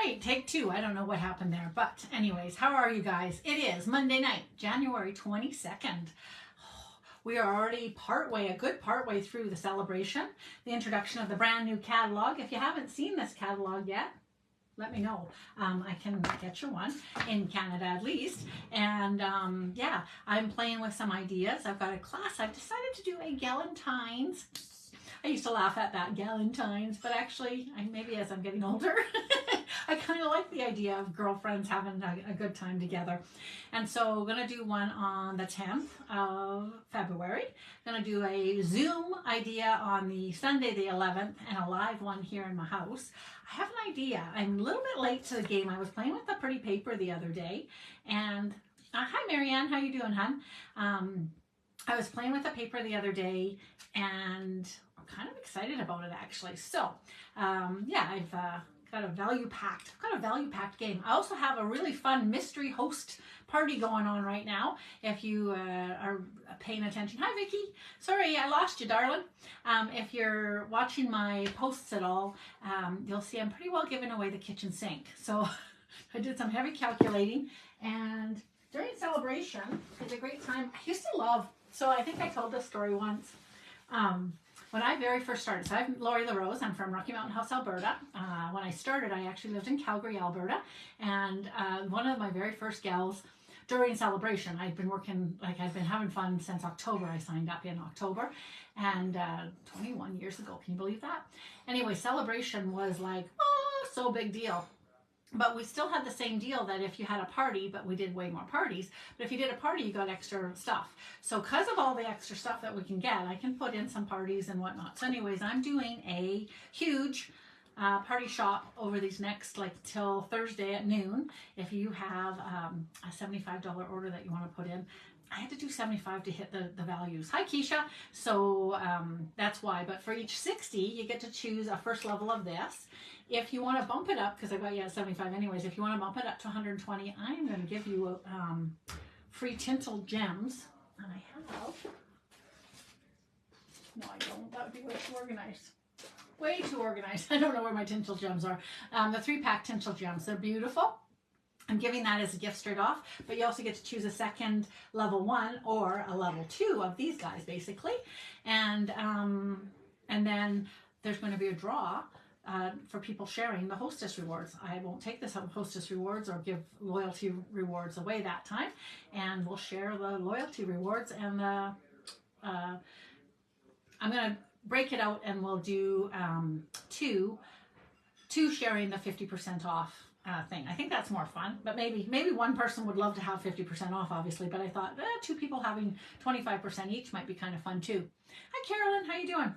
right, take two. I don't know what happened there, but anyways, how are you guys? It is Monday night, January 22nd. We are already a good part way through the celebration, the introduction of the brand new catalog. If you haven't seen this catalog yet, let me know. I can get you one, in Canada at least. And yeah, I'm playing with some ideas. I've got a class. I've decided to do a Galentine's. I used to laugh at that, Galentine's, but actually, maybe as I'm getting older, I kind of like the idea of girlfriends having a good time together. And so we're going to do one on the 10th of February. Going to do a Zoom idea on the Sunday the 11th and a live one here in my house. I have an idea. I'm a little bit late to the game. I was playing with the pretty paper the other day. And hi, Marianne. How you doing, hun? I was playing with the paper the other day and I'm kind of excited about it actually. So yeah, I've got a value packed game. I also have a really fun mystery host party going on right now. If you are paying attention. Hi, Vicky. Sorry, I lost you, darling. If you're watching my posts at all, you'll see I'm pretty well giving away the kitchen sink. So I did some heavy calculating, and during celebration, it's a great time. I used to love, so I think I told this story once. When I very first started, so I'm Lori LaRose, I'm from Rocky Mountain House, Alberta. When I started, I actually lived in Calgary, Alberta, and one of my very first gals during celebration, I'd been working, like I'd been having fun since October. I signed up in October, and 21 years ago, can you believe that? Anyway, celebration was like, oh, so big deal. But we still had the same deal that if you had a party, but we did way more parties, but if you did a party, you got extra stuff. So because of all the extra stuff that we can get, I can put in some parties and whatnot. So anyways, I'm doing a huge party shop over these next, like till Thursday at noon. If you have a $75 order that you want to put in, I had to do 75 to hit the values. Hi, Keisha. So that's why. But for each 60, you get to choose a first level of this. If you want to bump it up, because I got you at 75 anyways, if you want to bump it up to 120, I am going to give you free tinsel gems. And I have... No, I don't. That would be way too organized. Way too organized. I don't know where my tinsel gems are. The 3-pack tinsel gems. They're beautiful. I'm giving that as a gift straight off, but you also get to choose a second level 1 or a level 2 of these guys, basically. And then there's going to be a draw for people sharing the hostess rewards. I won't take this hostess rewards or give loyalty rewards away that time, and we'll share the loyalty rewards. And I'm going to break it out, and we'll do two sharing the 50% off thing. I think that's more fun, but maybe one person would love to have 50% off, obviously, but I thought 2 people having 25% each might be kind of fun too. Hi, Carolyn, how you doing?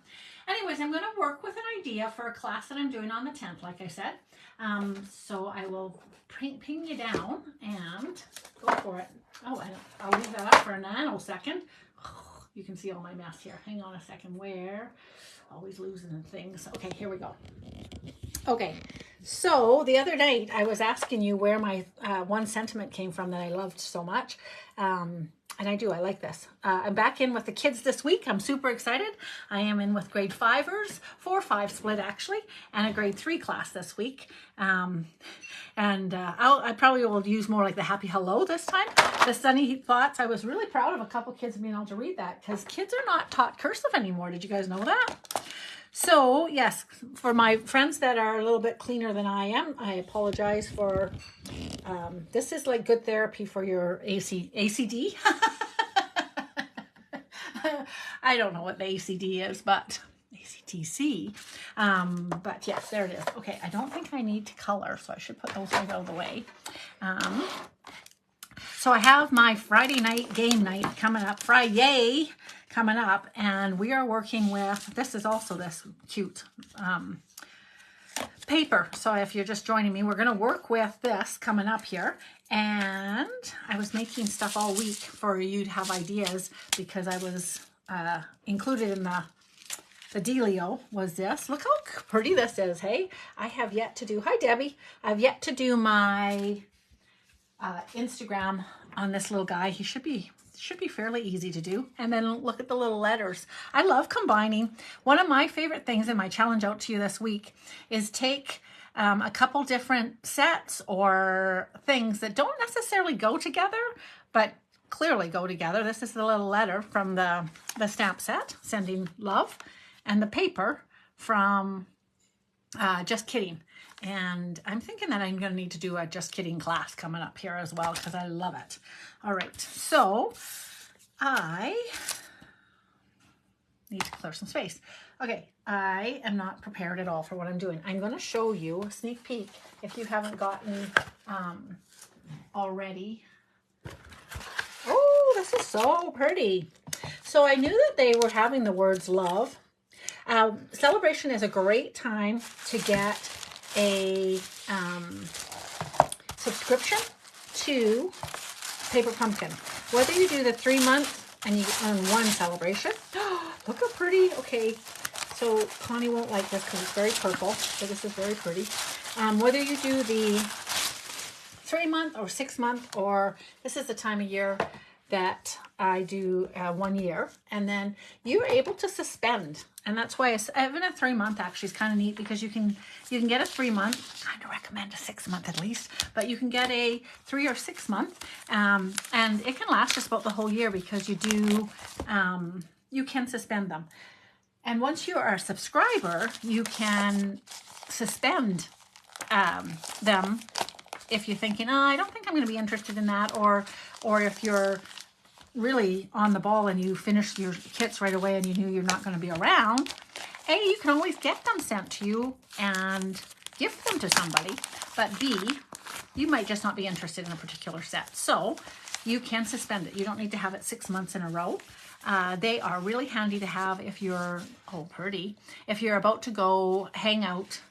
Anyways, I'm going to work with an idea for a class that I'm doing on the 10th, like I said. So I will ping you down and go for it. Oh, I'll leave that up for a nanosecond. Oh, you can see all my mess here. Hang on a second. Where? Always losing things. Okay, here we go. Okay, so the other night I was asking you where my one sentiment came from that I loved so much. And I do, I like this. I'm back in with the kids this week. I'm super excited. I am in with grade 5ers, 4-5 split actually, and a grade 3 class this week. I probably will use more like the happy hello this time. The sunny thoughts. I was really proud of a couple kids being able to read that because kids are not taught cursive anymore. Did you guys know that? So yes, for my friends that are a little bit cleaner than I am, I apologize for, this is like good therapy for your ACD. I don't know what the ACD is, but ACTC. But yes, there it is. Okay, I don't think I need to color, so I should put those right out of the way. So I have my Friday night game night coming up, Friday coming up, and we are working with, this is also this cute paper. So if you're just joining me, we're going to work with this coming up here. And I was making stuff all week for you to have ideas because I was included in the dealio was this. Look how pretty this is, hey? I have yet to do, hi Debbie, I've yet to do my Instagram on this little guy. He should be fairly easy to do. And then look at the little letters. I love combining. One of my favorite things in my challenge out to you this week is take a couple different sets or things that don't necessarily go together, but clearly go together. This is the little letter from the stamp set, sending love, and the paper from Just Kidding. And I'm thinking that I'm going to need to do a Just Kidding class coming up here as well, because I love it. All right, so I need to clear some space. Okay, I am not prepared at all for what I'm doing. I'm going to show you a sneak peek if you haven't gotten already. Oh, this is so pretty. So I knew that they were having the words love. Celebration is a great time to get a subscription to Paper Pumpkin. Whether you do the 3-month and you earn one celebration. Look how pretty. Okay, so Connie won't like this because it's very purple. So this is very pretty. Whether you do the 3-month or 6-month, or this is the time of year that I do 1 year, and then you're able to suspend. And that's why even a 3-month actually is kind of neat, because you can get a 3-month. Kind of recommend a 6-month at least, but you can get a 3 or 6 month, and it can last just about the whole year, because you can suspend them. And once you are a subscriber, you can suspend them if you're thinking, oh, I don't think I'm going to be interested in that, or if you're really on the ball and you finished your kits right away and you knew you're not going to be around, A, you can always get them sent to you and gift them to somebody, but B, you might just not be interested in a particular set. So you can suspend it. You don't need to have it 6 months in a row. They are really handy to have if you're, if you're about to go hang out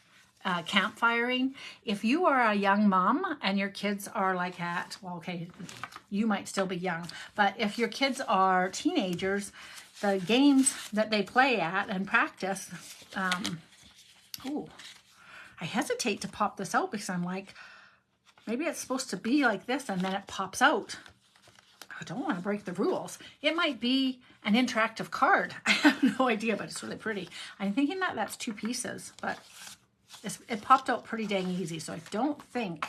campfiring. If you are a young mom and your kids are like you might still be young, but if your kids are teenagers, the games that they play at and practice, I hesitate to pop this out because I'm like, maybe it's supposed to be like this and then it pops out. I don't want to break the rules. It might be an interactive card. I have no idea, but it's really pretty. I'm thinking that that's 2 pieces, but it popped out pretty dang easy, so I don't think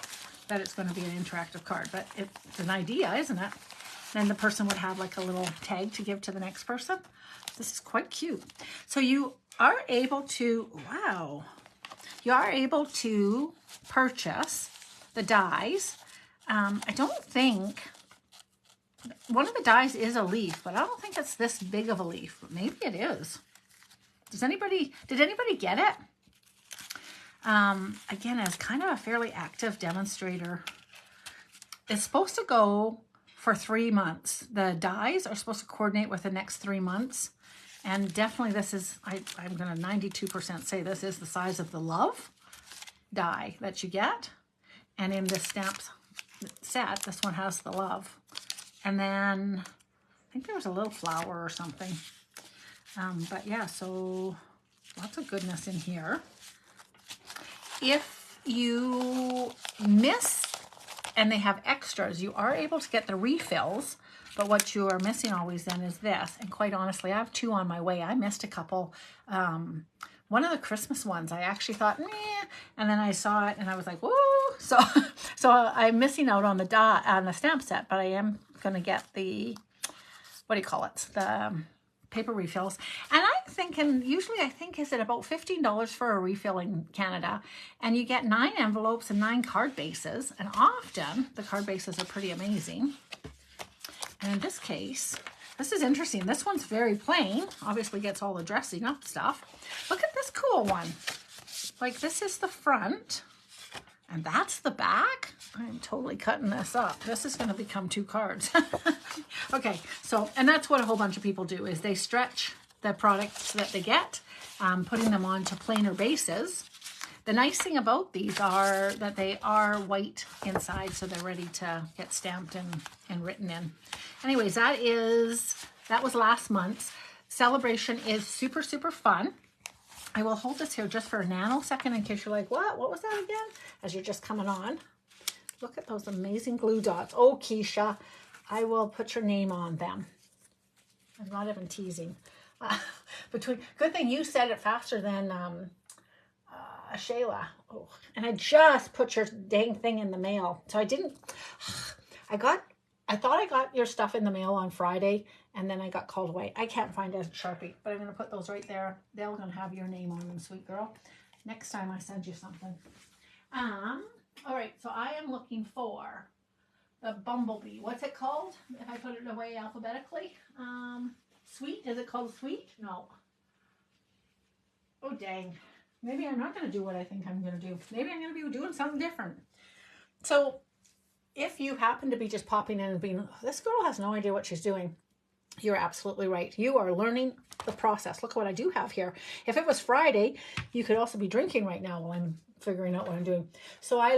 that it's going to be an interactive card, but it's an idea, isn't it? Then the person would have like a little tag to give to the next person. This is quite cute. So you are able to, you are able to purchase the dies. I don't think, one of the dies is a leaf, but I don't think it's this big of a leaf, but maybe it is. Did anybody get it? Again, as kind of a fairly active demonstrator, it's supposed to go for 3 months. The dies are supposed to coordinate with the next 3 months. And definitely this is, I'm going to 92% say this is the size of the love die that you get. And in this stamp set, this one has the love. And then I think there was a little flower or something. But yeah, so lots of goodness in here. If you miss and they have extras, you are able to get the refills, but what you are missing always then is this. And quite honestly, I have 2 on my way. I missed a couple. One of the Christmas ones, I actually thought, meh, and then I saw it and I was like, whoa. So I'm missing out on the stamp set, but I am going to get the, the paper refills. And I'm thinking, usually I think, is it about $15 for a refill in Canada? And you get 9 envelopes and 9 card bases. And often the card bases are pretty amazing. And in this case, this is interesting. This one's very plain. Obviously gets all the dressing up stuff. Look at this cool one. Like, this is the front. And that's the back. I'm totally cutting this up. This is going to become 2 cards. Okay, so, and that's what a whole bunch of people do, is they stretch the products that they get, putting them onto plainer bases. The nice thing about these are that they are white inside, so they're ready to get stamped and written in. Anyways, that was last month's. Celebration is super, super fun. I will hold this here just for a nanosecond in case you're like, what was that again? As you're just coming on. Look at those amazing glue dots. Oh, Keisha, I will put your name on them. I'm not even teasing. Good thing you said it faster than Shayla. Oh, and I just put your dang thing in the mail. So I didn't, I thought I got your stuff in the mail on Friday, and then I got called away. I can't find a Sharpie, but I'm going to put those right there. They're going to have your name on them, sweet girl, next time I send you something. All right, so I am looking for the bumblebee. What's it called? If I put it away alphabetically. Sweet, is it called sweet? No. Oh, dang. Maybe I'm not going to do what I think I'm going to do. Maybe I'm going to be doing something different. So if you happen to be just popping in and being, oh, this girl has no idea what she's doing, you're absolutely right. You are learning the process. Look what I do have here. If it was Friday, you could also be drinking right now while I'm figuring out what I'm doing. So I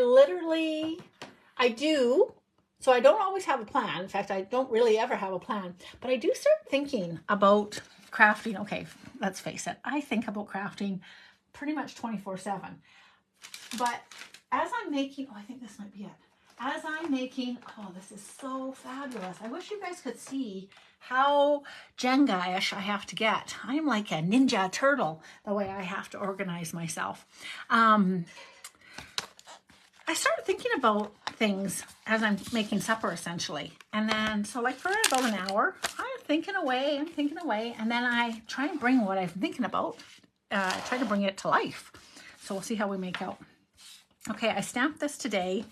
do. So I don't always have a plan. In fact, I don't really ever have a plan. But I do start thinking about crafting. Okay, let's face it. I think about crafting pretty much 24/7. But as I'm making, oh, I think this might be it. As I'm making, oh, this is so fabulous. I wish you guys could see how Jenga-ish I have to get. I'm like a ninja turtle the way I have to organize myself. I started thinking about things as I'm making supper, essentially. And then, so like for about an hour, I'm thinking away, and then I try and bring what I'm thinking about, try to bring it to life. So we'll see how we make out. Okay, I stamped this today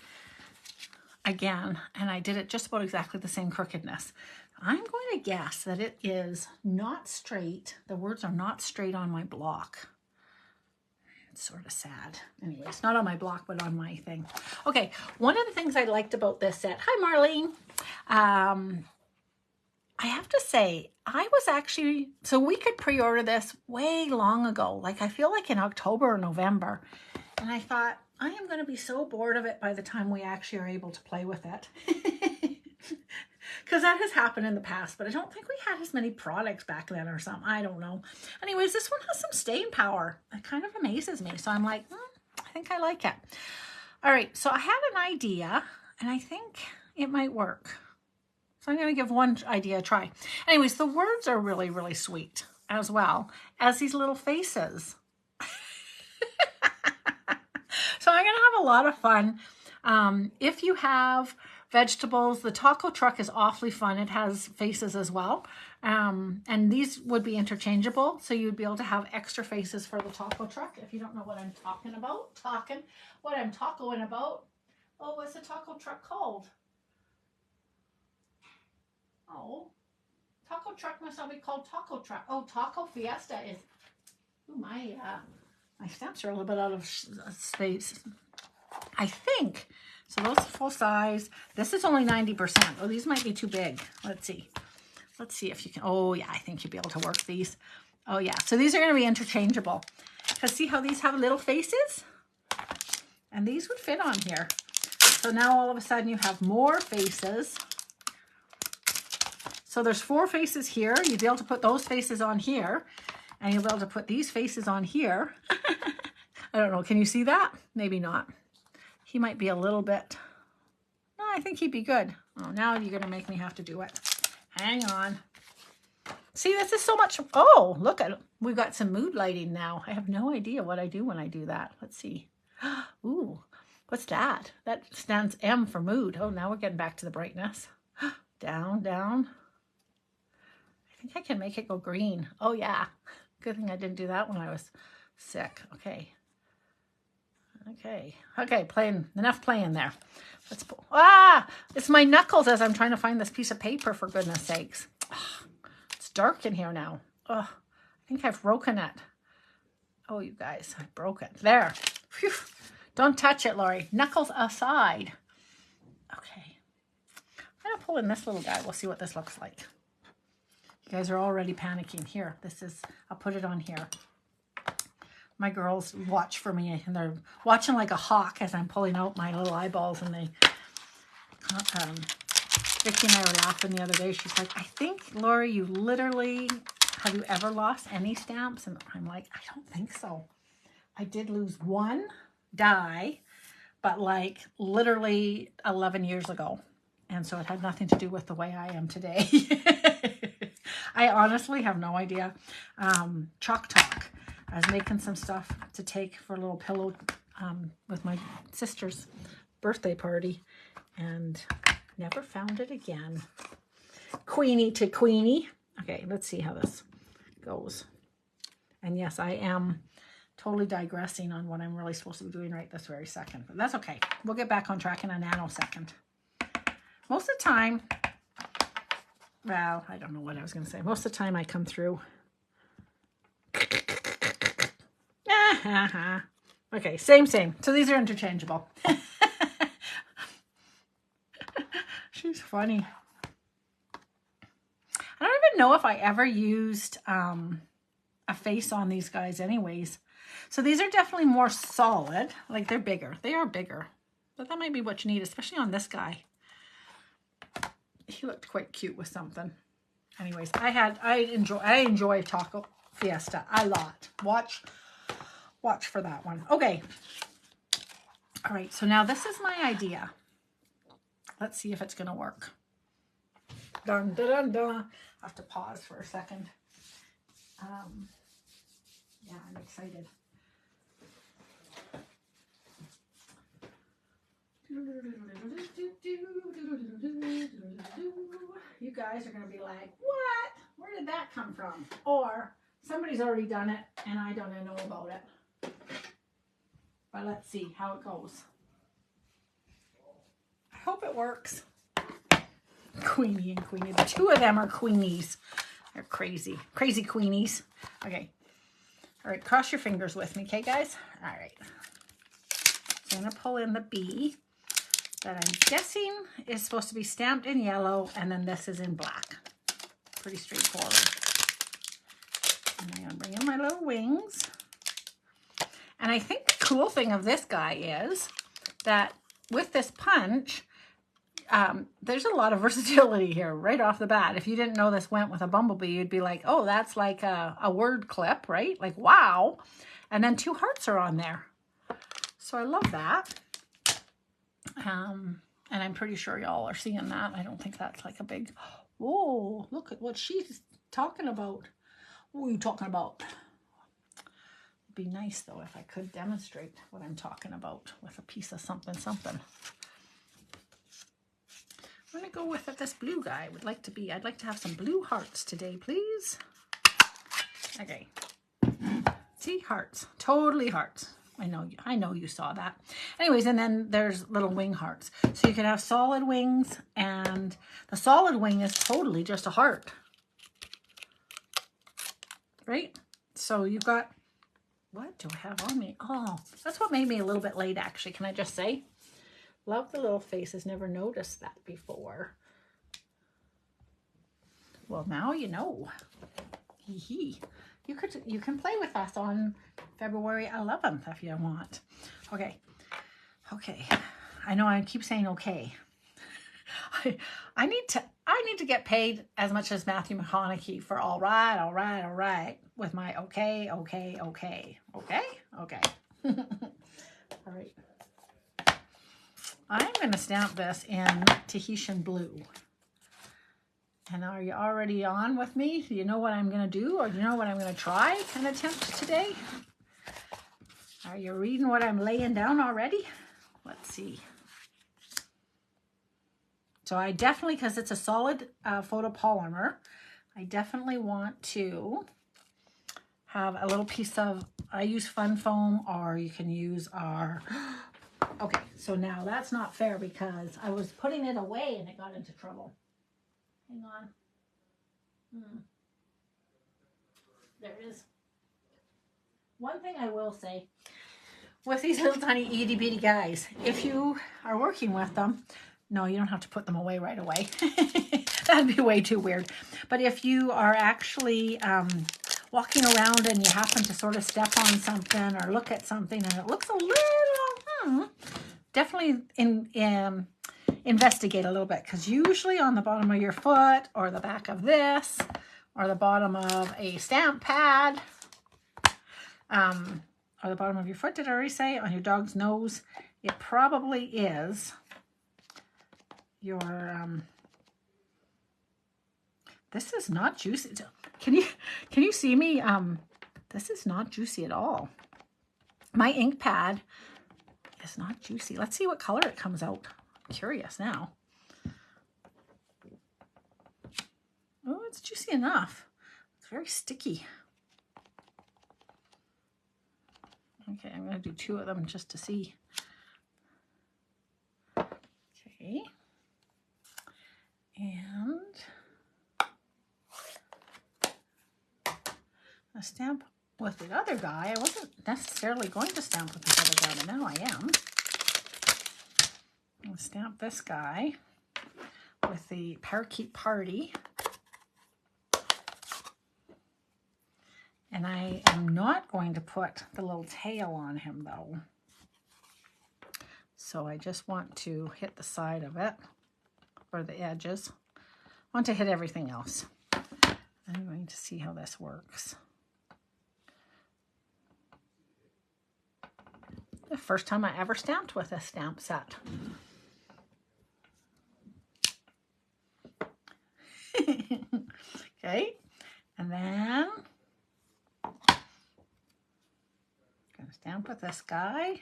again, and I did it just about exactly the same crookedness. I'm going to guess that it is not straight. The words are not straight on my block. It's sort of sad. Anyway, it's not on my block, but on my thing. Okay, one of the things I liked about this set, hi Marlene, I have to say, I was actually, so we could pre-order this way long ago, like I feel like in October or November, and I thought, I am going to be so bored of it by the time we actually are able to play with it. Because that has happened in the past, but I don't think we had as many products back then or something. I don't know. Anyways, this one has some staying power. It kind of amazes me. So I'm like, I think I like it. All right, so I had an idea, and I think it might work. So I'm going to give one idea a try. Anyways, the words are really, really sweet as well as these little faces. So I'm going to have a lot of fun. If you have vegetables, the taco truck is awfully fun. It has faces as well. And these would be interchangeable. So you'd be able to have extra faces for the taco truck. If you don't know what I'm talking about, what I'm tacoing about. Oh, what's the taco truck called? Oh, taco truck must not be called taco truck. Oh, taco fiesta is, oh my stamps are a little bit out of space. I think, so those are full size. This is only 90%. Oh, these might be too big. Let's see. Let's see if you can, oh yeah, I think you'll be able to work these. Oh yeah, so these are gonna be interchangeable. Because see how these have little faces? And these would fit on here. So now all of a sudden you have more faces. So there's 4 faces here. You'd be able to put those faces on here. And you'll be able to put these faces on here. I don't know, can you see that? Maybe not. He might be a little bit, no, I think he'd be good. Oh, now you're gonna make me have to do it. Hang on. See, this is so much, oh, look at it. We've got some mood lighting now. I have no idea what I do when I do that. Let's see. Ooh, what's that? That stands M for mood. Oh, now we're getting back to the brightness. Down, down. I think I can make it go green. Oh yeah, good thing I didn't do that when I was sick. Okay. Okay, enough playing there. Let's pull. It's my knuckles as I'm trying to find this piece of paper, for goodness sakes. It's dark in here now. I think I've broken it. Oh, you guys, I broke it. There. Phew. Don't touch it, Lori. Knuckles aside. Okay. I'm gonna pull in this little guy. We'll see what this looks like. You guys are already panicking. Here, I'll put it on here. My girls watch for me, and they're watching like a hawk as I'm pulling out my little eyeballs, and they, Vicky and I were laughing the other day. She's like, I think, Lori, you literally, have you ever lost any stamps? And I'm like, I don't think so. I did lose one die, but like literally 11 years ago. And so it had nothing to do with the way I am today. I honestly have no idea. Chalk Talk. I was making some stuff to take for a little pillow with my sister's birthday party and never found it again. Queenie to Queenie. Okay, let's see how this goes. And yes, I am totally digressing on what I'm really supposed to be doing right this very second. But that's okay. We'll get back on track in a nanosecond. Most of the time, well, I don't know what I was going to say. Most of the time I come through. Okay, same. So these are interchangeable. She's funny. I don't even know if I ever used a face on these guys anyways. So these are definitely more solid. Like they're bigger. They are bigger. But that might be what you need, especially on this guy. He looked quite cute with something. Anyways, I enjoy Taco Fiesta a lot. Watch for that one. Okay. All right, so now this is my idea. Let's see if it's gonna work. Dun dun dun dun. I have to pause for a second. Yeah, I'm excited. You guys are going to be like, what? Where did that come from? Or somebody's already done it and I don't know about it. But let's see how it goes. I hope it works. Queenie and Queenie. The two of them are Queenies. They're crazy. Crazy Queenies. Okay. All right. Cross your fingers with me, okay, guys? All right. So I'm going to pull in the B that I'm guessing is supposed to be stamped in yellow, and then this is in black. Pretty straightforward. And I'm going to bring in my little wings. And I think the cool thing of this guy is that with this punch, there's a lot of versatility here right off the bat. If you didn't know this went with a bumblebee, you'd be like, oh, that's like a word clip, right? Like, wow. And then 2 hearts are on there. So I love that. And I'm pretty sure y'all are seeing that. I don't think that's like a big, whoa, look at what she's talking about. What are you talking about? It'd be nice though if I could demonstrate what I'm talking about with a piece of something. I'm gonna go with this blue guy. I'd like to have some blue hearts today, please. Okay. See, hearts, totally hearts. I know you saw that. Anyways, and then there's little wing hearts. So you can have solid wings, and the solid wing is totally just a heart. Right? So you've got, what do I have on me? Oh, that's what made me a little bit late, actually. Can I just say? Love the little faces. Never noticed that before. Well, now you know. Hee hee. You can play with us on February 11th if you want. Okay. I know I keep saying okay. I need to get paid as much as Matthew McConaughey for all right with my okay. All right. I'm going to stamp this in Tahitian blue. And are you already on with me? Do you know what I'm going to do? Or do you know what I'm going to try and attempt today? Are you reading what I'm laying down already? Let's see. So I definitely, because it's a solid photopolymer, I definitely want to have a little piece of, I use fun foam, or you can use our, okay, so now that's not fair because I was putting it away and it got into trouble. Hang on. There it is. One thing I will say, with these little tiny itty bitty guys, if you are working with them, no, you don't have to put them away right away. That'd be way too weird. But if you are actually walking around and you happen to sort of step on something or look at something and it looks a little, definitely investigate a little bit, because usually on the bottom of your foot or the back of this or the bottom of a stamp pad or the bottom of your foot, did I already say, on your dog's nose, it probably is your this is not juicy. Can you see me? This is not juicy at all. My ink pad is not juicy. Let's see what color it comes out. I'm curious now. Oh, it's juicy enough. It's very sticky. Okay, I'm going to do 2 of them just to see. Okay. And a stamp with the other guy. I wasn't necessarily going to stamp with this other guy, but now I am. I'll stamp this guy with the Parakeet Party. And I am not going to put the little tail on him though. So I just want to hit the side of it, or the edges. I want to hit everything else. I'm going to see how this works. The first time I ever stamped with a stamp set. Okay, and then I'm gonna stamp with this guy.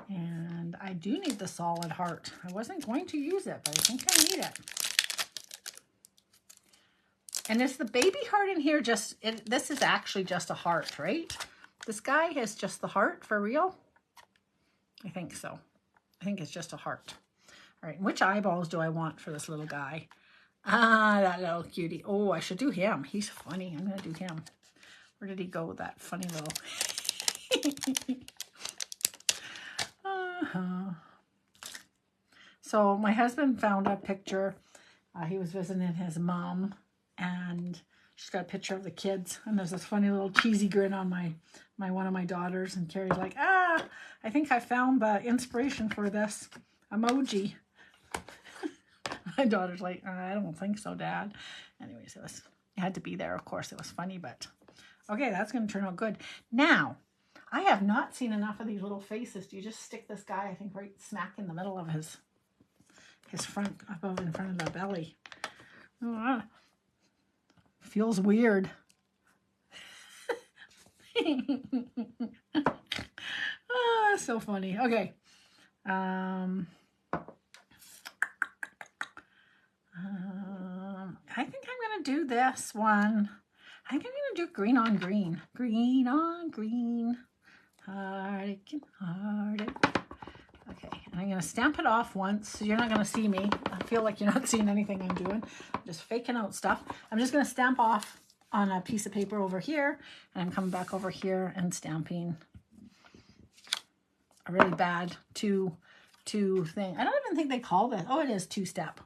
And I do need the solid heart. I wasn't going to use it, but I think I need it. And is the baby heart in here just, this is actually just a heart, right? This guy is just the heart for real? I think so. I think it's just a heart. All right, which eyeballs do I want for this little guy? Ah, that little cutie. Oh, I should do him. He's funny. I'm going to do him. Where did he go with that funny little... So my husband found a picture. He was visiting his mom, and she's got a picture of the kids, and there's this funny little cheesy grin on one of my daughters, and Carrie's like, I think I found the inspiration for this emoji. My daughter's like, I don't think so, Dad. Anyways, it had to be there, of course. It was funny, but okay, that's going to turn out good. Now, I have not seen enough of these little faces. Do you just stick this guy, I think, right smack in the middle of his front, above in front of the belly? Oh, feels weird. Oh, so funny. Okay. I think I'm going to do this one. I think I'm going to do green on green. Green on green. Heartache and heartache. Okay, and I'm going to stamp it off once, so you're not going to see me. I feel like you're not seeing anything I'm doing. I'm just faking out stuff. I'm just going to stamp off on a piece of paper over here, and I'm coming back over here and stamping a really bad two thing. I don't even think they call this. Oh, it is 2-step.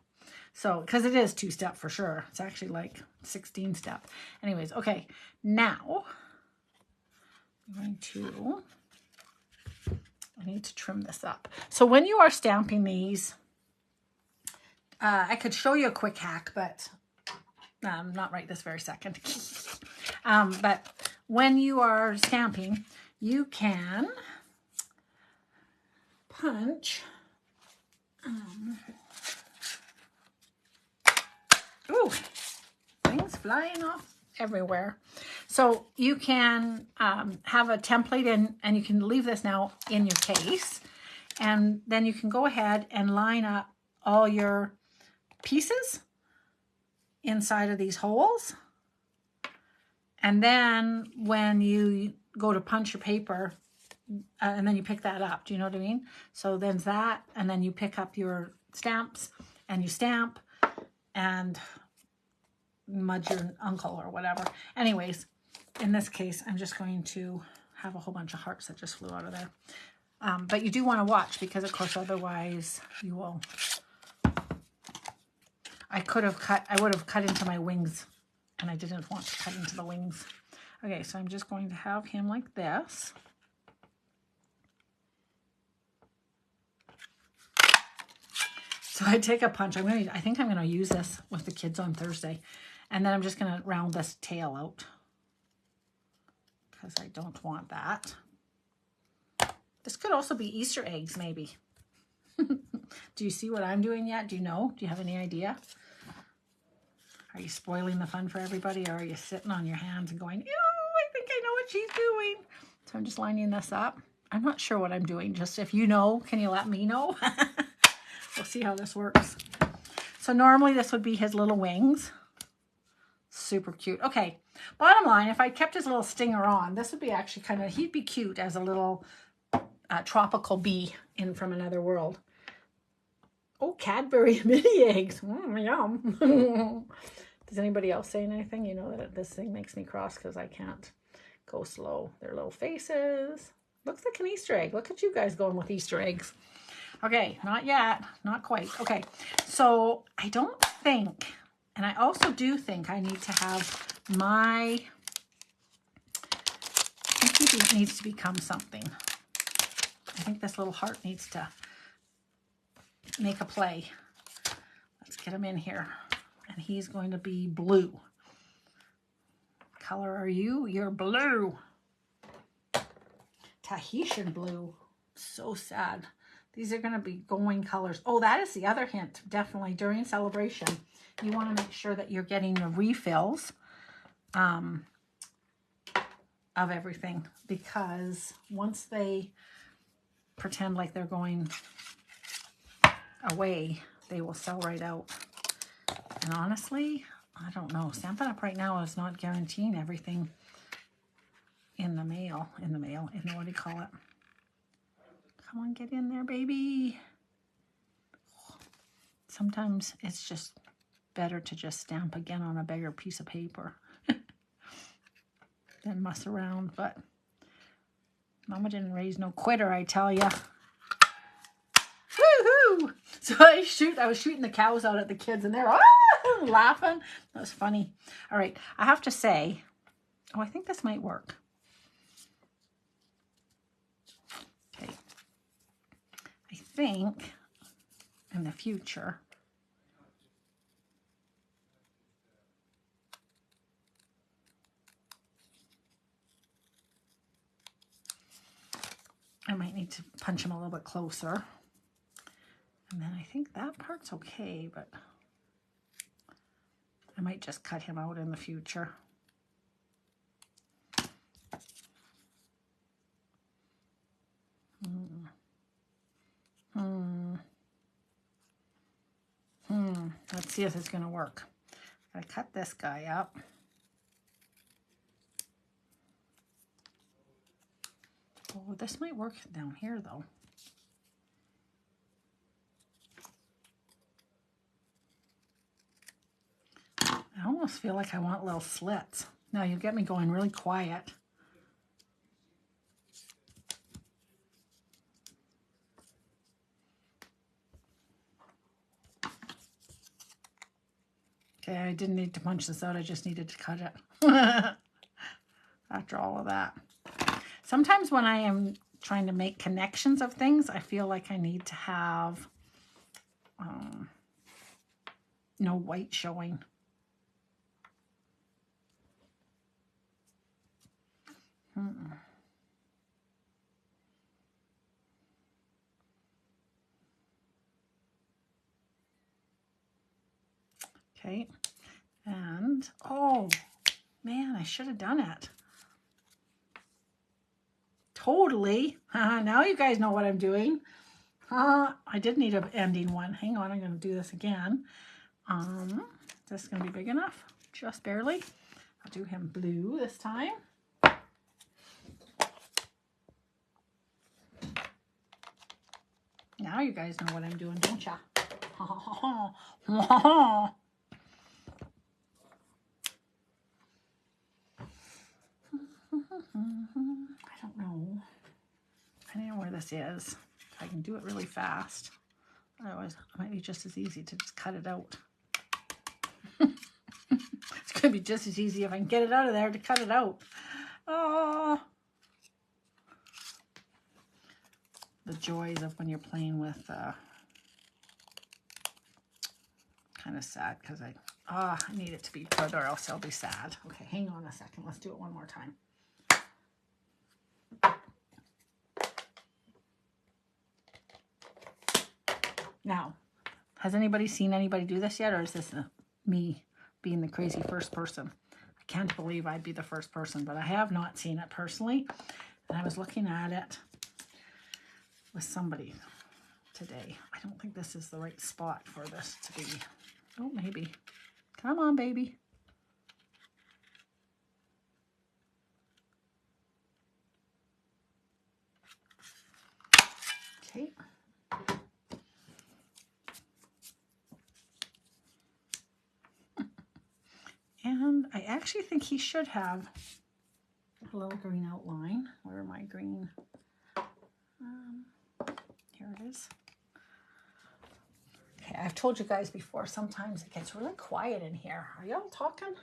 So, because it is 2-step for sure. It's actually like 16-step. Anyways, okay. Now, I need to trim this up. So when you are stamping these, I could show you a quick hack, but not right this very second. But when you are stamping, you can punch. Ooh, things flying off everywhere. So you can have a template in, and you can leave this now in your case, and then you can go ahead and line up all your pieces inside of these holes. And then when you go to punch your paper, and then you pick that up, do you know what I mean? So then that, and then you pick up your stamps and you stamp and mud your uncle or whatever. Anyways, in this case, I'm just going to have a whole bunch of hearts that just flew out of there. But you do want to watch, because of course otherwise you will... I would have cut into my wings, and I didn't want to cut into the wings. Okay, so I'm just going to have him like this. So I take a punch. I think I'm going to use this with the kids on Thursday. And then I'm just going to round this tail out, because I don't want that. This could also be Easter eggs, maybe. Do you see what I'm doing yet? Do you know? Do you have any idea? Are you spoiling the fun for everybody, or are you sitting on your hands and going, ew, I think I know what she's doing? So I'm just lining this up. I'm not sure what I'm doing. Just if you know, can you let me know? We'll see how this works. So normally this would be his little wings. Super cute. Okay, bottom line, if I kept his little stinger on, this would be actually kind of, he'd be cute as a little tropical bee in from another world. Oh, Cadbury mini eggs. Yum. Does anybody else say anything? You know that this thing makes me cross because I can't go slow. Their little faces. Looks like an Easter egg. Look at you guys going with Easter eggs. Okay, not yet. Not quite. Okay, so I don't think, and I also do think I need to have my, I think he needs to become something. I think this little heart needs to make a play. Let's get him in here. And he's going to be blue. What color are you? You're blue. Tahitian blue. So sad. These are going to be going colors. Oh, that is the other hint. Definitely during celebration, you want to make sure that you're getting the refills of everything, because once they pretend like they're going away, they will sell right out. And honestly, I don't know. Stampin' Up! Right now is not guaranteeing everything in the mail, in the what do you call it? Come on, get in there, baby. Sometimes it's just better to just stamp again on a bigger piece of paper than muss around. But Mama didn't raise no quitter, I tell ya. Woohoo! So I was shooting the cows out at the kids, and they're laughing. That was funny. All right, I have to say, oh, I think this might work. Okay. I think in the future, I might need to punch him a little bit closer. And then I think that part's okay, but I might just cut him out in the future. Let's see if it's going to work. I cut this guy up. Oh, this might work down here, though. I almost feel like I want little slits. Now you get me going really quiet. Okay, I didn't need to punch this out. I just needed to cut it. After all of that. Sometimes when I am trying to make connections of things, I feel like I need to have no white showing. Okay, and oh man, I should have done it. Totally. Now you guys know what I'm doing. I did need an ending one. Hang on, I'm going to do this again. Is this going to be big enough? Just barely. I'll do him blue this time. Now you guys know what I'm doing, don't ya? I don't know. Depending on where this is, I can do it really fast. Otherwise, it might be just as easy to just cut it out. It's going to be just as easy if I can get it out of there to cut it out. Oh. The joys of when you're playing with, kind of sad because I need it to be good or else I'll be sad. Okay, hang on a second. Let's do it one more time. Now, has anybody seen anybody do this yet, or is this me being the crazy first person. I can't believe I'd be the first person, but I have not seen it personally. And I was looking at it with somebody today. I don't think this is the right spot for this to be. Oh, maybe. Come on, baby. Okay. And I actually think he should have a little green outline. Where are my green? Here it is. Okay, I've told you guys before, sometimes it gets really quiet in here. Are y'all talking?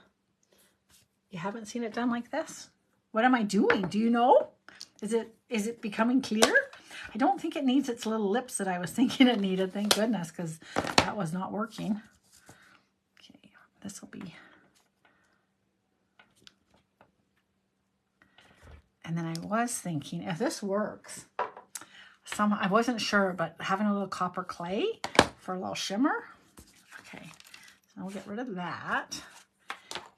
You haven't seen it done like this? What am I doing? Do you know? Is it becoming clear? I don't think it needs its little lips that I was thinking it needed. Thank goodness, because that was not working. Okay, this will be... And then I was thinking, if this works, I wasn't sure, but having a little copper clay for a little shimmer. Okay, so we'll get rid of that.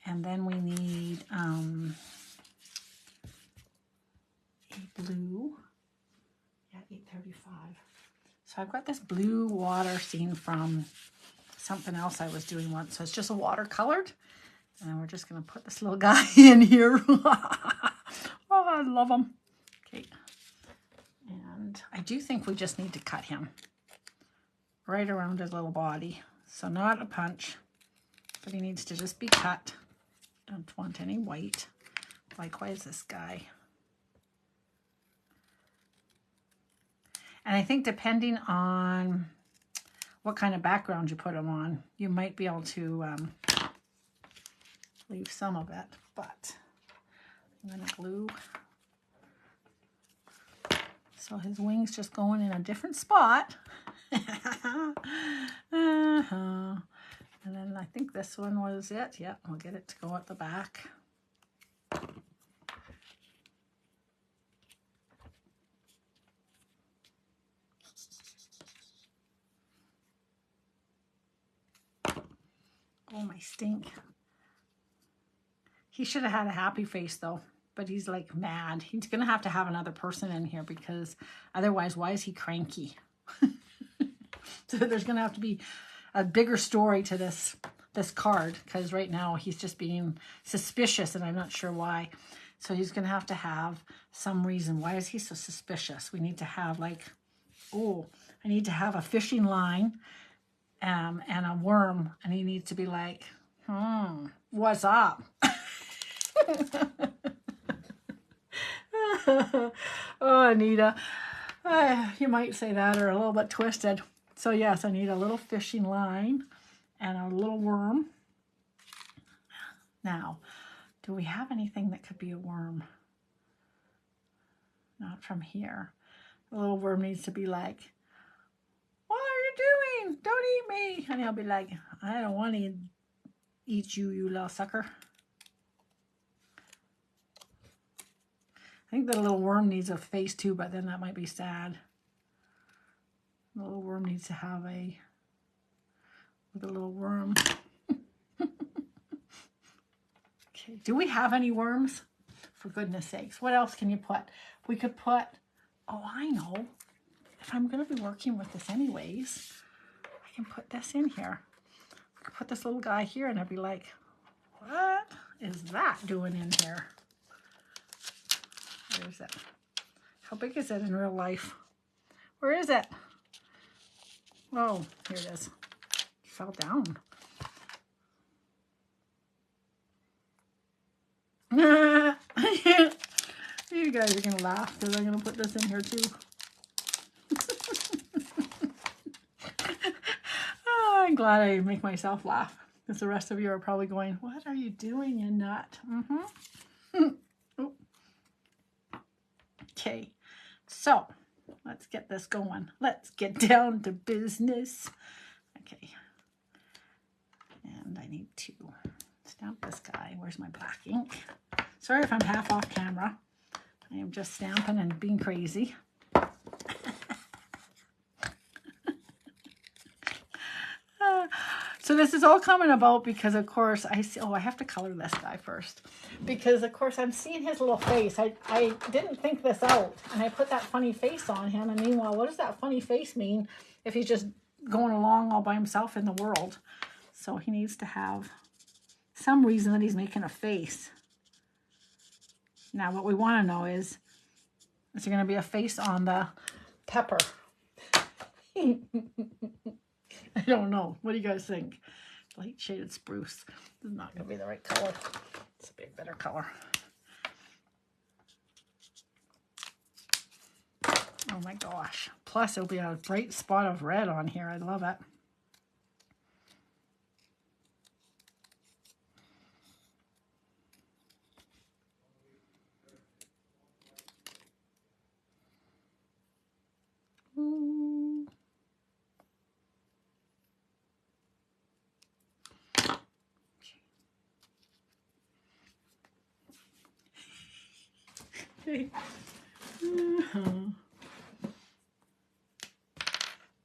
And then we need a blue. Yeah, 835. So I've got this blue water scene from something else I was doing once. So it's just a watercolored. And then we're just going to put this little guy in here. Oh, I love him. Okay. And I do think we just need to cut him right around his little body. So not a punch, but he needs to just be cut. Don't want any white. Likewise, this guy. And I think depending on what kind of background you put him on, you might be able to leave some of it, but I'm going to glue. So his wing's just going in a different spot. And then I think this one was it. Yeah, we'll get it to go at the back. Oh, my stink. He should have had a happy face though, but he's like mad. He's going to have another person in here because otherwise, why is he cranky? So there's going to have to be a bigger story to this card, because right now he's just being suspicious and I'm not sure why. So he's going to have some reason. Why is he so suspicious? We need to have like, oh, I need to have a fishing line and a worm, and he needs to be like, what's up? Oh, Anita, you might say that, or a little bit twisted. So yes, I need a little fishing line and a little worm. Now, do we have anything that could be a worm? Not from here. The little worm needs to be like, what are you doing? Don't eat me. And he'll be like, I don't want to eat you, you little sucker. I think the little worm needs a face too, but then that might be sad. The little worm needs to have a little worm. Okay, do we have any worms? For goodness sakes, what else can you put? We could put, oh, I know. If I'm going to be working with this anyways, I can put this in here. I could put this little guy here and I'd be like, what is that doing in here? Where is it? How big is it in real life? Where is it? Oh, here it is. It fell down. You guys are going to laugh because I'm going to put this in here too. Oh, I'm glad I make myself laugh because the rest of you are probably going, what are you doing, you nut? Oh. Okay, so let's get this going. Let's get down to business. Okay, and I need to stamp this guy. Where's my black ink? Sorry if I'm half off camera. I am just stamping and being crazy. So this is all coming about because, of course, I see, oh, I have to color this guy first. Because, of course, I'm seeing his little face. I didn't think this out. And I put that funny face on him. And meanwhile, what does that funny face mean if he's just going along all by himself in the world? So he needs to have some reason that he's making a face. Now, what we want to know is there going to be a face on the pepper? I don't know. What do you guys think? Light shaded spruce. This is not going to be the right color. It's a bit better color. Oh my gosh. Plus, it'll be a bright spot of red on here. I love it.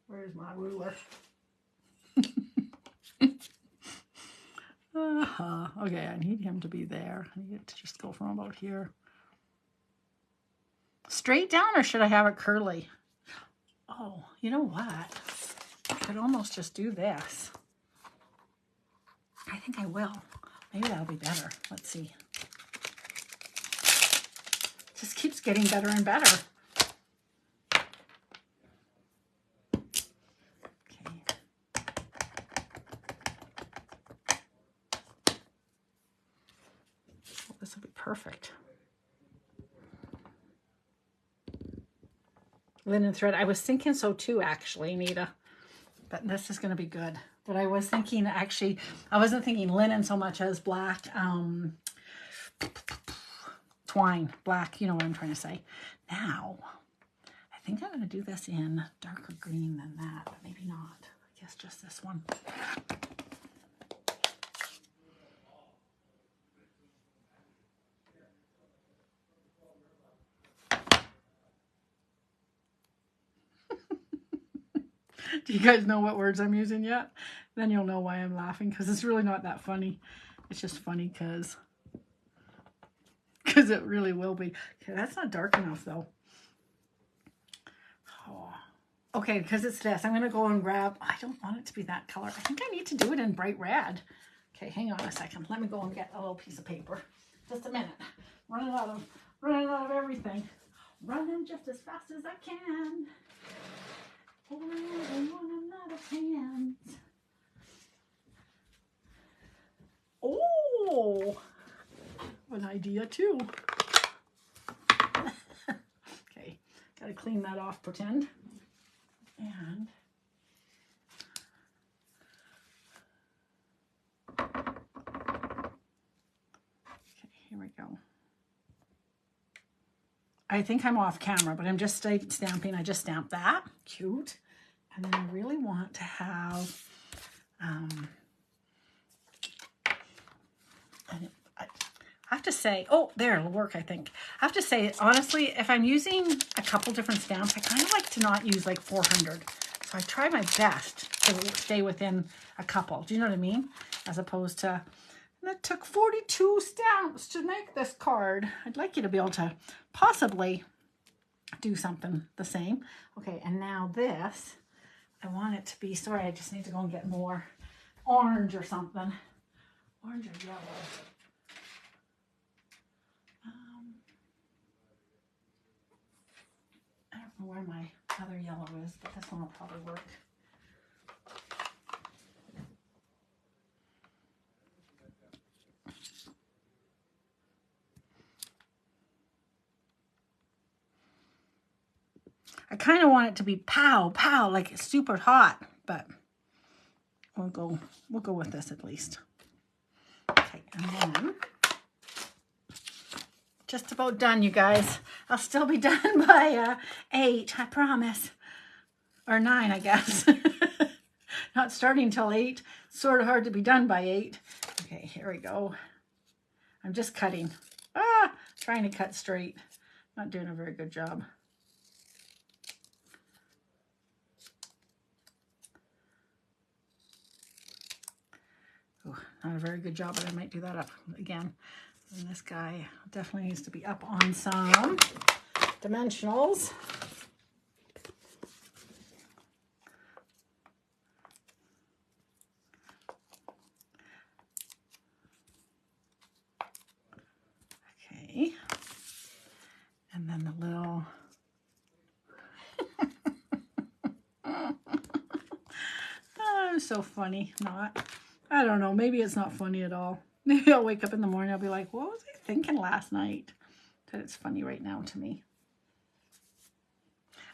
Where's my ruler? Okay, I need him to be there. I need it to just go from about here. Straight down, or should I have it curly? Oh, you know what? I could almost just do this. I think I will. Maybe that'll be better. Let's see. Just keeps getting better and better. Okay. Oh, this will be perfect. Linen thread. I was thinking so too, actually, Nita. But this is going to be good. But I was thinking, actually, I wasn't thinking linen so much as black twine. Black, you know what I'm trying to say. Now, I think I'm going to do this in darker green than that, but maybe not. I guess just this one. Do you guys know what words I'm using yet? Then you'll know why I'm laughing, because it's really not that funny. It's just funny because it really will be. Okay, that's not dark enough though. Oh. Okay, because it's this. I'm going to go and grab, I don't want it to be that color. I think I need to do it in bright red. Okay, hang on a second. Let me go and get a little piece of paper. Just a minute. Running out of everything. Running just as fast as I can. Holding one another's hands. Oh, an idea too. Okay, gotta clean that off, pretend. And okay, here we go. I think I'm off camera, but I'm just stamping. I just stamped that. Cute. And then I really want to have I have to say, oh, there, it'll work, I think. I have to say, honestly, if I'm using a couple different stamps, I kind of like to not use like 400. So I try my best to stay within a couple. Do you know what I mean? As opposed to, and it took 42 stamps to make this card. I'd like you to be able to possibly do something the same. Okay, and now this, I want it to be, sorry, I just need to go and get more orange or something. Orange or yellow. I don't know where my other yellow is, but this one will probably work. I kind of want it to be pow, pow, like it's super hot, but we'll go with this at least. Okay, and then just about done, you guys. I'll still be done by 8, I promise. Or 9, I guess. Not starting till 8. Sort of hard to be done by 8. Okay, here we go. I'm just cutting. Trying to cut straight. Not doing a very good job. Not a very good job, but I might do that up again. And this guy definitely needs to be up on some dimensionals. Okay. And then the little... Oh, so funny. Not. I don't know. Maybe it's not funny at all. Maybe I'll wake up in the morning. I'll be like, what was I thinking last night? That it's funny right now to me.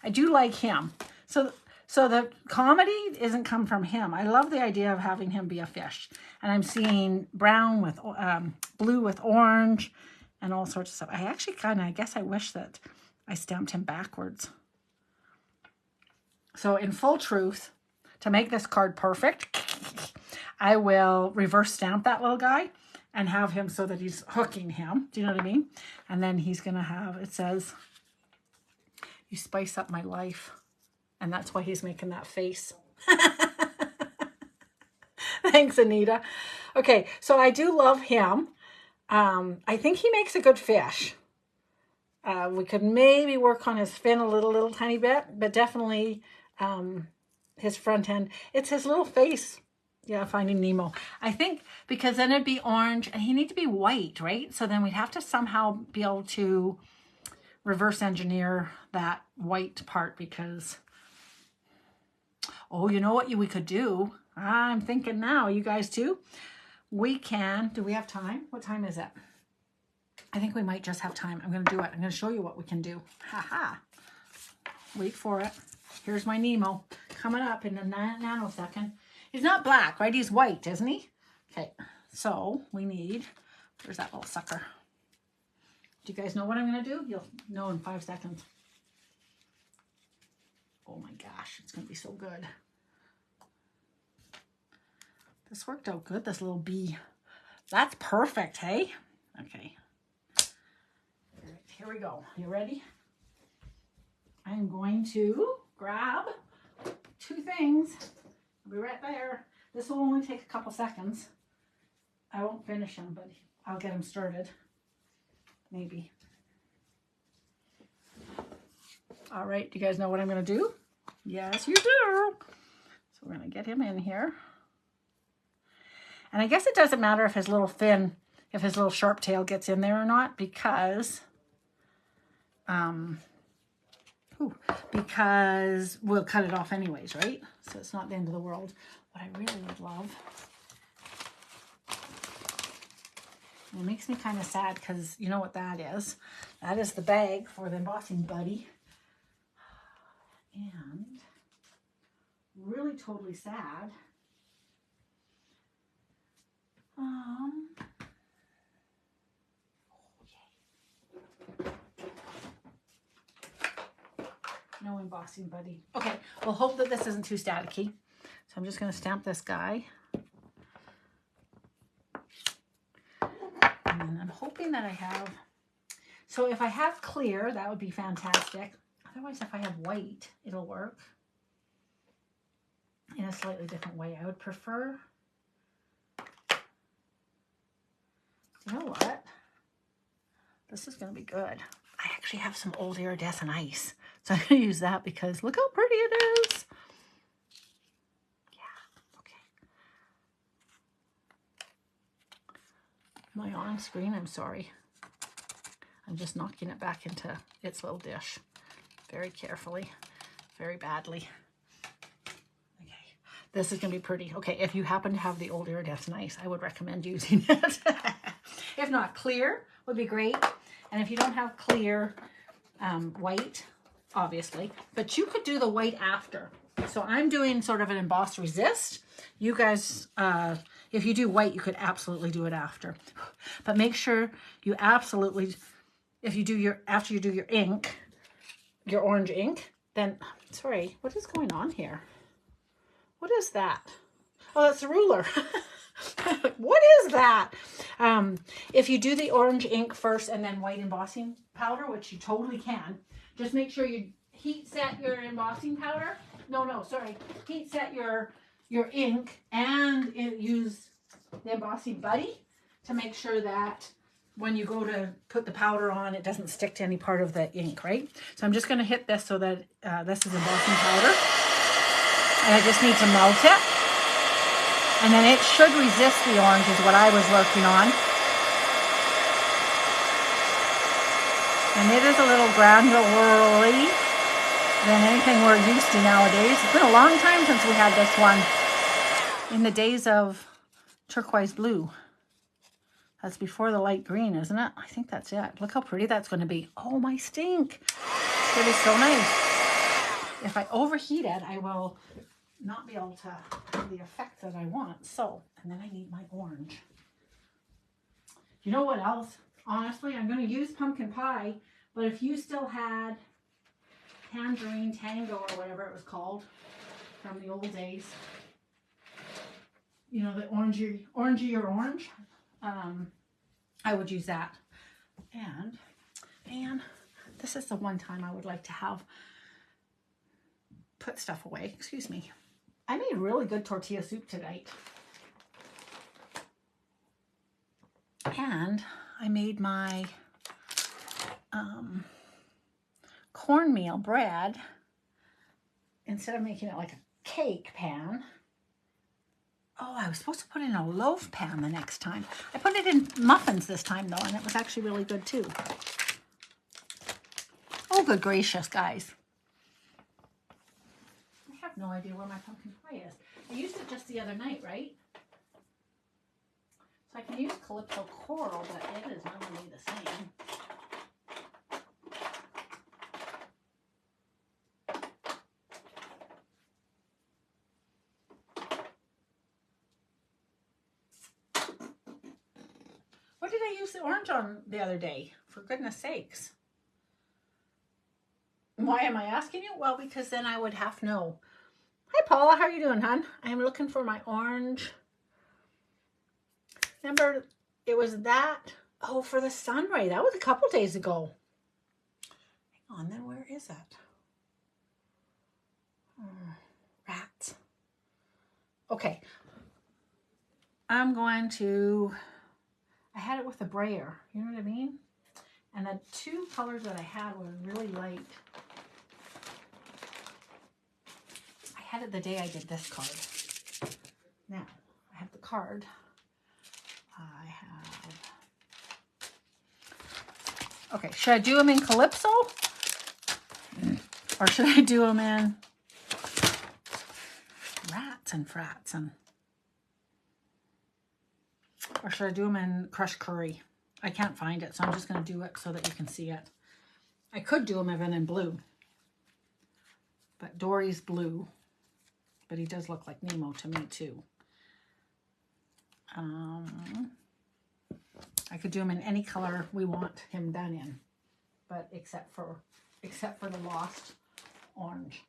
I do like him. So the comedy isn't come from him. I love the idea of having him be a fish. And I'm seeing brown with blue with orange and all sorts of stuff. I actually I guess I wish that I stamped him backwards. So in full truth, to make this card perfect, I will reverse stamp that little guy and have him so that he's hooking him. Do you know what I mean? And then he's going to have, it says, you spice up my life. And that's why he's making that face. Thanks, Anita. Okay, so I do love him. I think he makes a good fish. We could maybe work on his fin a little tiny bit, but definitely his front end. It's his little face. Yeah, Finding Nemo. I think because then it'd be orange and he need to be white, right? So then we'd have to somehow be able to reverse engineer that white part because, oh, you know what we could do? I'm thinking now, you guys too? We can, do we have time? What time is it? I think we might just have time. I'm going to do it. I'm going to show you what we can do. Ha-ha. Wait for it. Here's my Nemo coming up in a nanosecond. He's not black, right? He's white, isn't he? Okay, so we need, where's that little sucker? Do you guys know what I'm going to do? You'll know in 5 seconds. Oh my gosh, it's going to be so good. This worked out good, this little bee. That's perfect, hey? Okay. All right, here we go. You ready? I'm going to grab 2 things. I'll be right there. This will only take a couple seconds. I won't finish him, but I'll get him started. Maybe. All right, do you guys know what I'm going to do? Yes, you do. So we're going to get him in here. And I guess it doesn't matter if his little fin, if his little sharp tail gets in there or not, because we'll cut it off anyways, right? So it's not the end of the world. What I really would love, and it makes me kind of sad because you know what that is. That is the bag for the embossing buddy. And really totally sad. No embossing buddy. Okay, we'll hope that this isn't too staticky. So I'm just going to stamp this guy. And then I'm hoping that I have, so if I have clear, that would be fantastic. Otherwise, if I have white, it'll work in a slightly different way. I would prefer, you know what? This is going to be good. I actually have some old iridescent ice. So I'm going to use that because look how pretty it is. Yeah, okay. Am I on screen? I'm sorry. I'm just knocking it back into its little dish. Very carefully, very badly. Okay, this is going to be pretty. Okay, if you happen to have the old iridescent ice, I would recommend using it. If not, clear would be great. And if you don't have clear white, obviously, but you could do the white after. So I'm doing sort of an emboss resist. You guys, if you do white, you could absolutely do it after. But make sure you absolutely, if you do your, after you do your ink, your orange ink, then, sorry, what is going on here? What is that? Oh, that's a ruler. What is that? If you do the orange ink first and then white embossing powder, which you totally can, just make sure you heat set your embossing powder. No, sorry. Heat set your ink and use the embossing buddy to make sure that when you go to put the powder on, it doesn't stick to any part of the ink, right? So I'm just going to hit this so that this is embossing powder. And I just need to melt it. And then it should resist the orange is what I was working on. And it is a little granularly than anything we're used to nowadays. It's been a long time since we had this one. In the days of turquoise blue. That's before the light green, isn't it? I think that's it. Look how pretty that's going to be. Oh, my stink. It's going to be so nice. If I overheat it, I will not be able to have the effect that I want. So, and then I need my orange. You know what else? Honestly, I'm going to use pumpkin pie, but if you still had tangerine tango or whatever it was called from the old days, you know, the orangey or orange, I would use that. And man, this is the one time I would like to have put stuff away. Excuse me. I made really good tortilla soup tonight. And I made my cornmeal bread. Instead of making it like a cake pan, oh, I was supposed to put it in a loaf pan the next time. I put it in muffins this time, though, and it was actually really good, too. Oh, good gracious, guys. I have no idea where my pumpkin pie is. I used it just the other night, right? So I can use Calypso Coral, but it is not really the same. What did I use the orange on the other day? For goodness sakes. Why am I asking you? Well, because then I would half know. Hi, Paula. How are you doing, hon? I am looking for my orange. Remember, it was that. Oh, for the sunray. That was a couple days ago. Hang on, then where is it? Rats. Okay. I'm going to... I had it with a brayer, you know what I mean? And the two colors that I had were really light. I had it the day I did this card. Now, I have the card. I have... Okay, should I do them in Calypso? Or should I do them in Rats and Frats? Or should I do them in Crushed Curry? I can't find it, so I'm just going to do it so that you can see it. I could do them even in blue. But Dory's blue. But he does look like Nemo to me, too. I could do him in any color we want him done in. But except for the lost orange.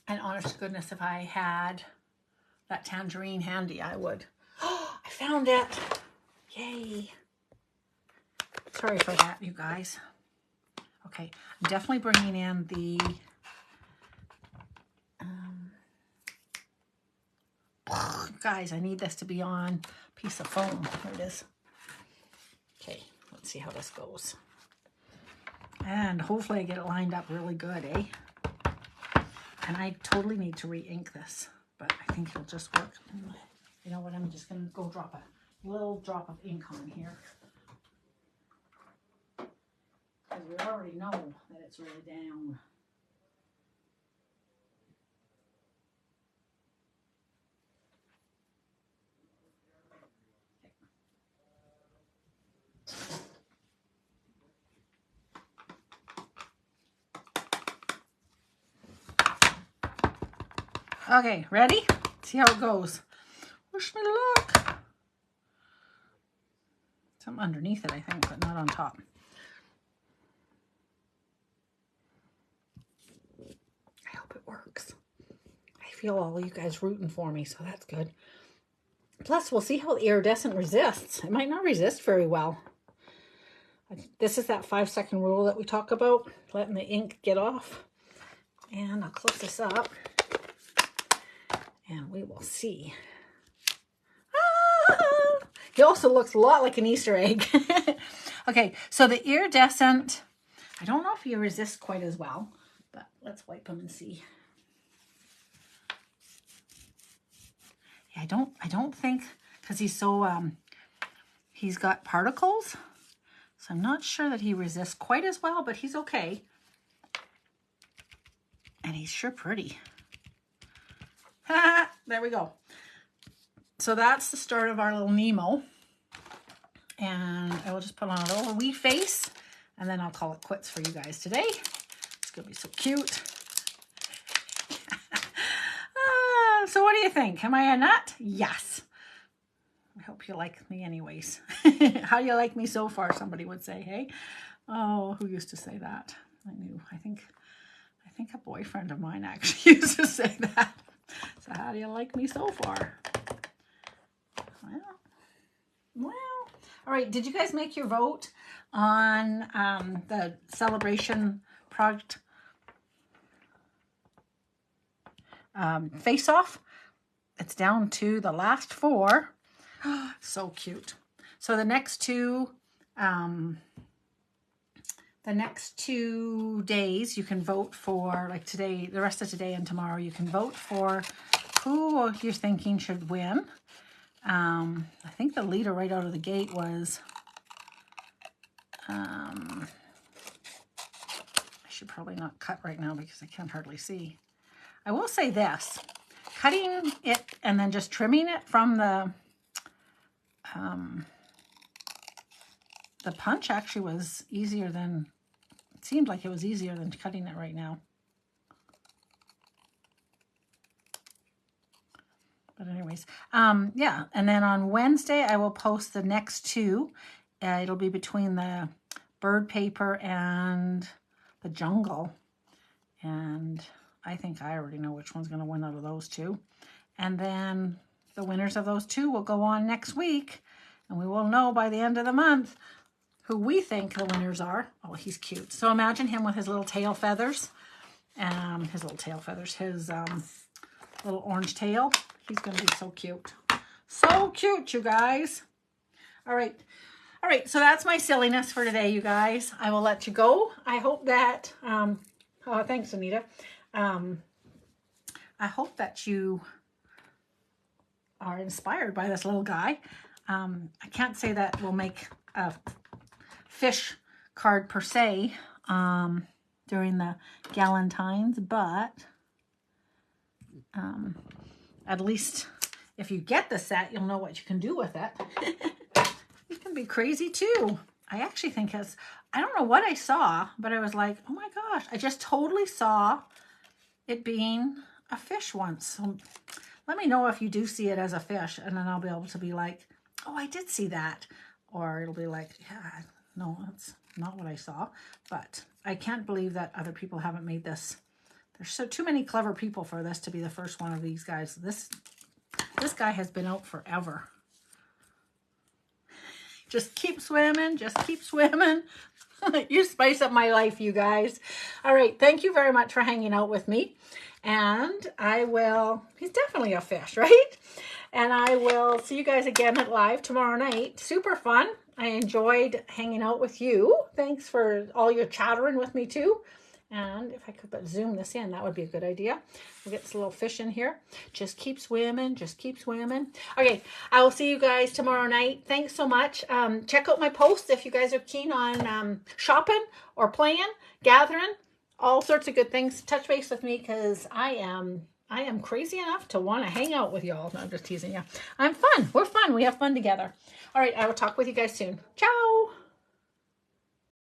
And honest to goodness, if I had that tangerine handy, I would. Oh, I found it. Yay. Sorry for that, you guys. Okay, I'm definitely bringing in the guys, I need this to be on a piece of foam. Here it is. Okay, let's see how this goes. And hopefully I get it lined up really good, eh? And I totally need to re-ink this, but I think it'll just work. You know what, I'm just going to go drop a little drop of ink on here. Because we already know that it's really down. Okay, ready? See how it goes. Wish me luck. Something underneath it, I think, but not on top. I hope it works. I feel all you guys rooting for me, so that's good. Plus, we'll see how the iridescent resists. It might not resist very well. This is that 5-second rule that we talk about, letting the ink get off. And I'll close this up. And we will see He also looks a lot like an Easter egg. Okay, so the iridescent, I don't know if he resists quite as well, but let's wipe him and see. Yeah, I don't think, because he's so, he's got particles, so I'm not sure that he resists quite as well, but he's okay. And he's sure pretty. There we go. So that's the start of our little Nemo. And I will just put on a little wee face, and then I'll call it quits for you guys today. It's going to be so cute. So what do you think? Am I a nut? Yes. I hope you like me anyways. How do you like me so far? Somebody would say, hey. Oh, who used to say that? I think a boyfriend of mine actually used to say that. So how do you like me so far? Well. All right, did you guys make your vote on the celebration product face-off? It's down to the last 4. So cute. So the next two days you can vote for, like today, the rest of today and tomorrow, you can vote for who you're thinking should win. I think the leader right out of the gate was, I should probably not cut right now because I can't hardly see. I will say this, cutting it and then just trimming it from the punch actually was easier than, it seemed like it was easier than cutting it right now. But anyways, yeah, and then on Wednesday, I will post the next 2. It'll be between the bird paper and the jungle. And I think I already know which one's going to win out of those 2. And then the winners of those 2 will go on next week. And we will know by the end of the month who we think the winners are. Oh, he's cute. So imagine him with his little tail feathers. His little orange tail. He's going to be so cute. So cute, you guys. All right. All right, so that's my silliness for today, you guys. I will let you go. I hope that, oh, thanks, Anita. I hope that you are inspired by this little guy. I can't say that we'll make a fish card per se during the Galentine's, but at least if you get the set, you'll know what you can do with it. It can be crazy too. I actually think I don't know what I saw, but I was like, oh my gosh, I just totally saw it being a fish once. So let me know if you do see it as a fish, and then I'll be able to be like, oh, I did see that. Or it'll be like, yeah, no, that's not what I saw. But I can't believe that other people haven't made this. There's too many clever people for this to be the first one of these guys. This guy has been out forever. Just keep swimming. Just keep swimming. You spice up my life, you guys. All right. Thank you very much for hanging out with me. And he's definitely a fish, right? And I will see you guys again at live tomorrow night. Super fun. I enjoyed hanging out with you. Thanks for all your chattering with me too. And if I could zoom this in, that would be a good idea. We'll get this little fish in here. Just keep swimming. Just keep swimming. Okay, I will see you guys tomorrow night. Thanks so much. Check out my posts if you guys are keen on shopping or playing, gathering, all sorts of good things. Touch base with me because I am crazy enough to want to hang out with y'all. No, I'm just teasing you. I'm fun. We're fun. We have fun together. All right, I will talk with you guys soon. Ciao.